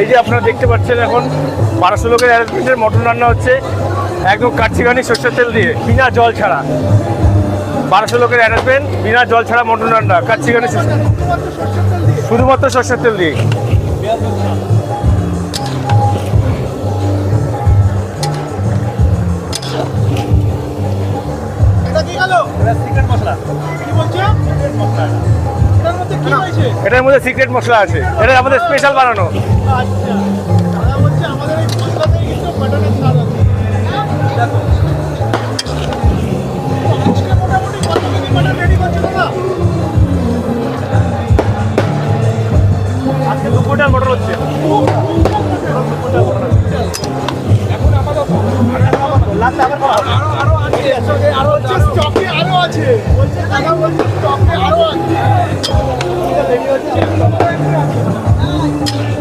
এই যে আপনারা দেখতে পাচ্ছেন এখন 1200 লোকের অ্যারেঞ্জমেন্টের মটন রান্না হচ্ছে একদম কাচ্চিঘানি সর্ষের তেল দিয়ে, বিনা জল ছাড়া। 1200 লোকের অ্যারেঞ্জমেন্ট, বিনা জল ছাড়া মটন রান্না কাচ্চিঘানি, শুধুমাত্র সর্ষের তেল দিয়ে। এটার মধ্যে সিক্রেট মশলা আছে, এটা আমাদের স্পেশাল বানানো। আজকে 2 কুইন্টাল মটর হচ্ছে। আরো আছে